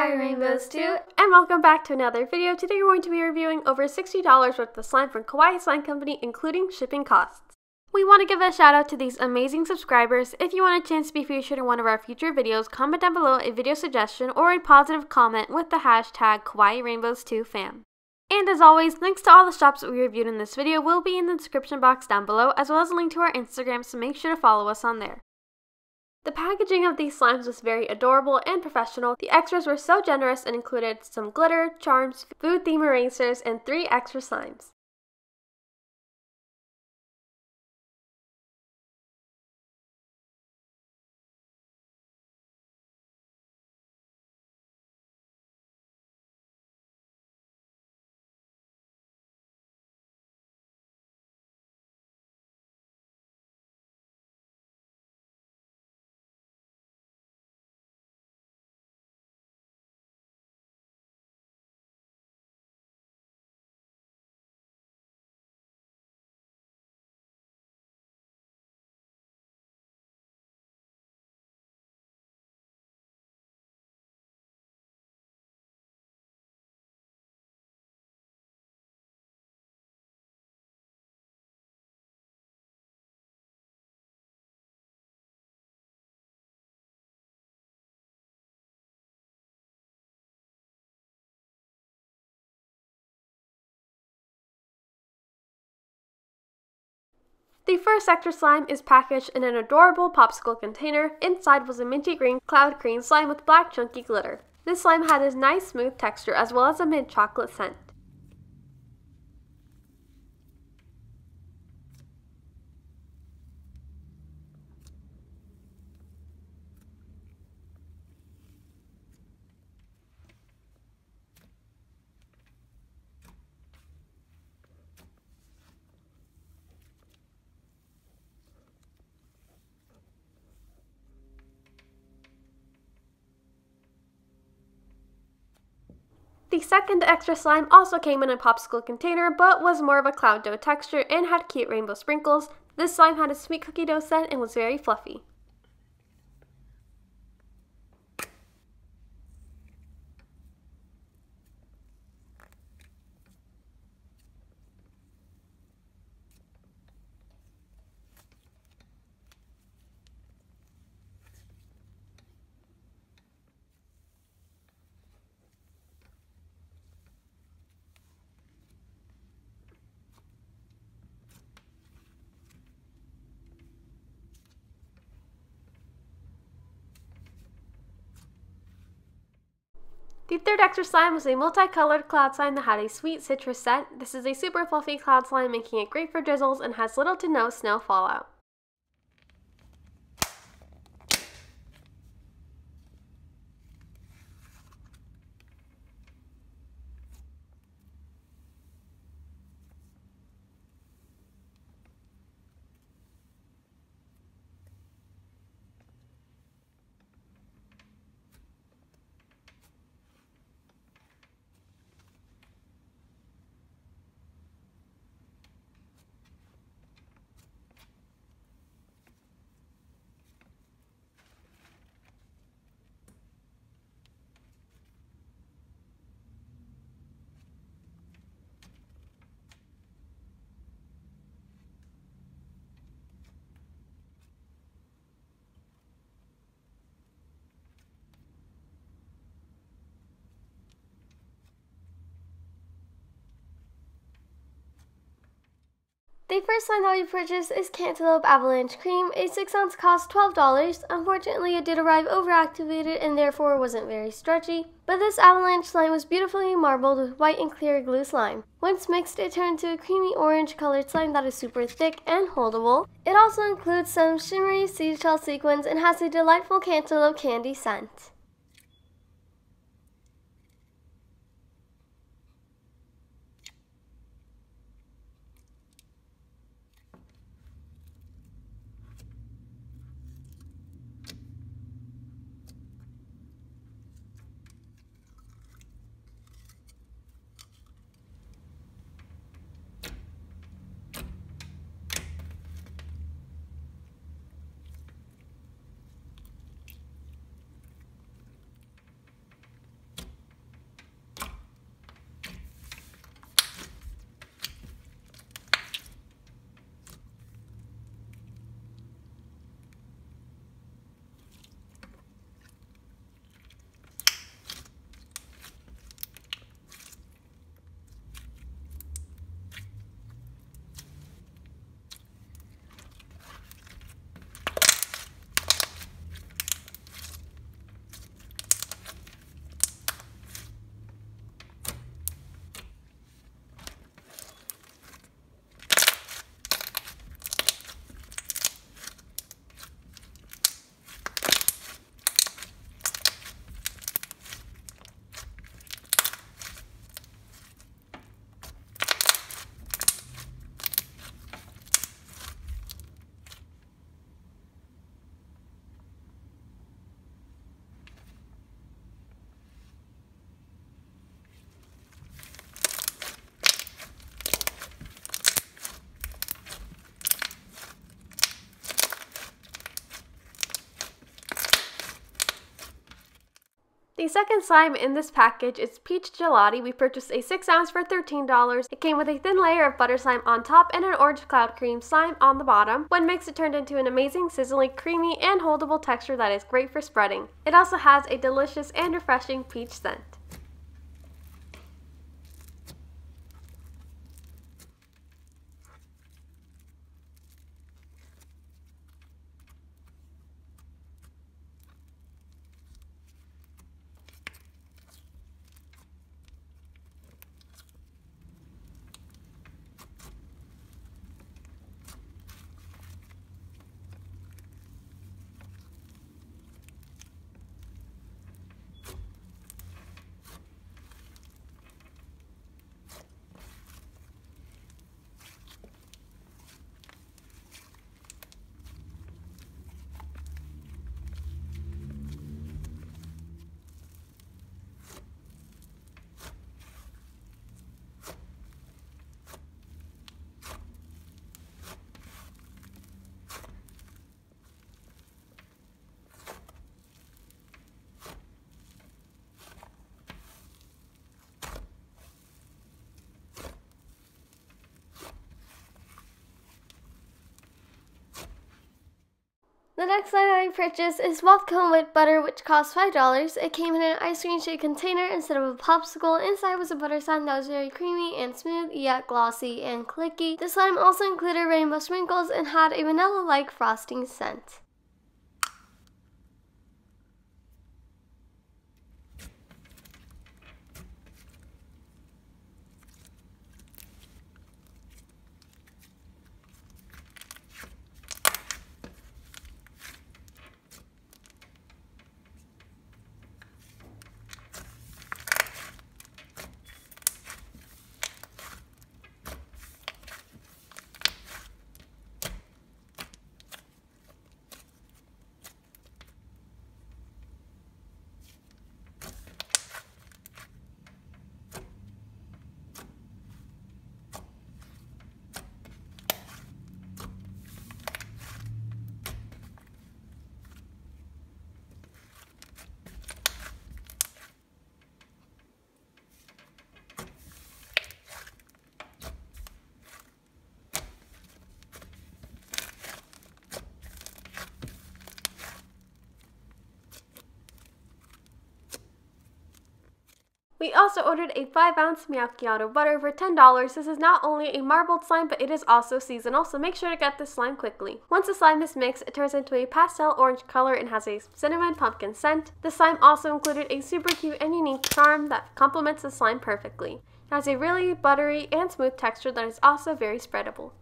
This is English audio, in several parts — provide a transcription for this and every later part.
Kawaii Rainbows too, and welcome back to another video. Today we're going to be reviewing over $60 worth of slime from Kawaii Slime Company, including shipping costs. We want to give a shout out to these amazing subscribers. If you want a chance to be featured in one of our future videos, comment down below a video suggestion or a positive comment with the hashtag Kawaii Rainbows 2 fam. And as always, links to all the shops that we reviewed in this video will be in the description box down below, as well as a link to our Instagram, so make sure to follow us on there. The packaging of these slimes was very adorable and professional. The extras were so generous and included some glitter, charms, food theme erasers, and 3 extra slimes. The first extra slime is packaged in an adorable popsicle container. Inside was a minty green cloud cream slime with black chunky glitter. This slime had a nice smooth texture as well as a mint chocolate scent. The second extra slime also came in a popsicle container, but was more of a cloud dough texture and had cute rainbow sprinkles. This slime had a sweet cookie dough scent and was very fluffy. The third extra slime was a multicolored cloud slime that had a sweet citrus scent. This is a super fluffy cloud slime, making it great for drizzles and has little to no snow fallout. The first slime that we purchased is Cantaloupe Avalanche Cream. A 6-ounce cost $12. Unfortunately, it did arrive overactivated and therefore wasn't very stretchy. But this avalanche slime was beautifully marbled with white and clear glue slime. Once mixed, it turned into a creamy orange colored slime that is super thick and holdable. It also includes some shimmery seashell sequins and has a delightful cantaloupe candy scent. The second slime in this package is Peach Gelati. We purchased a 6 ounce for $13. It came with a thin layer of butter slime on top and an orange cloud cream slime on the bottom. When mixed, it turned into an amazing, sizzling, creamy, and holdable texture that is great for spreading. It also has a delicious and refreshing peach scent. The next slime I purchased is waffle with butter, which cost $5. It came in an ice cream shaped container instead of a popsicle. Inside was a butter slime that was very creamy and smooth, yet glossy and clicky. The slime also included rainbow sprinkles and had a vanilla-like frosting scent. We also ordered a 5 ounce Macchiato butter for $10. This is not only a marbled slime, but it is also seasonal, so make sure to get this slime quickly. Once the slime is mixed, it turns into a pastel orange color and has a cinnamon pumpkin scent. The slime also included a super cute and unique charm that complements the slime perfectly. It has a really buttery and smooth texture that is also very spreadable.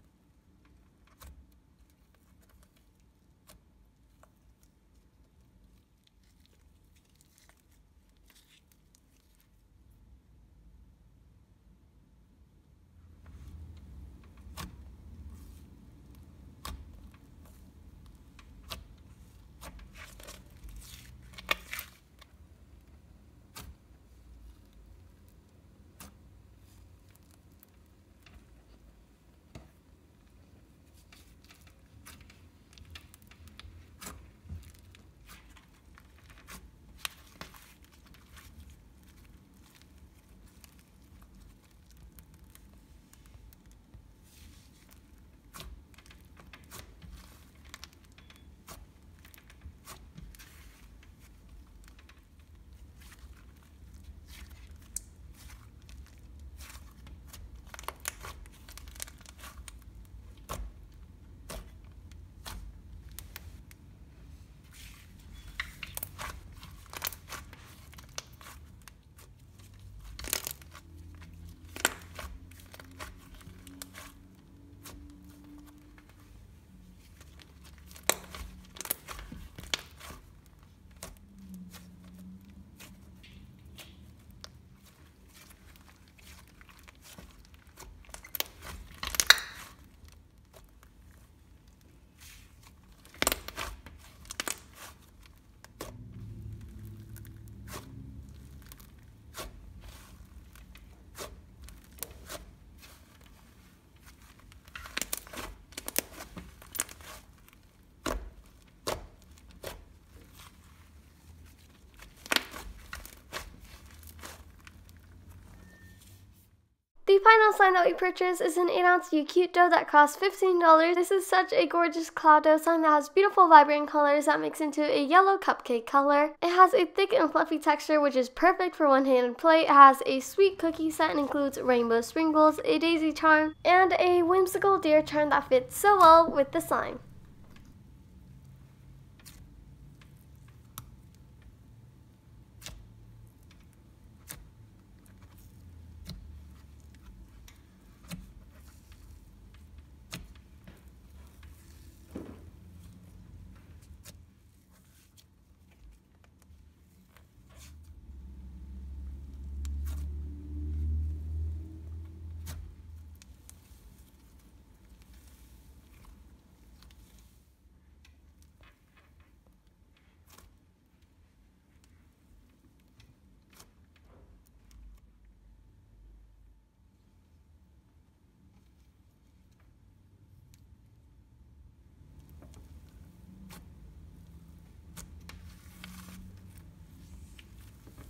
The final slime that we purchased is an 8-ounce cute dough that costs $15. This is such a gorgeous cloud dough slime that has beautiful vibrant colors that mix into a yellow cupcake color. It has a thick and fluffy texture which is perfect for one-handed play. It has a sweet cookie set and includes rainbow sprinkles, a daisy charm, and a whimsical deer charm that fits so well with the slime.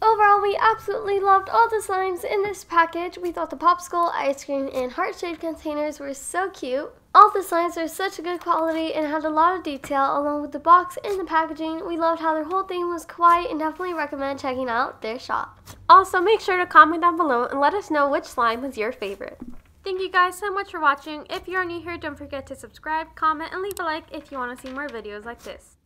Overall, we absolutely loved all the slimes in this package. We thought the popsicle, ice cream, and heart-shaped containers were so cute. All the slimes are such a good quality and had a lot of detail along with the box and the packaging. We loved how their whole theme was kawaii and definitely recommend checking out their shop. Also, make sure to comment down below and let us know which slime was your favorite. Thank you guys so much for watching. If you are new here, don't forget to subscribe, comment, and leave a like if you want to see more videos like this.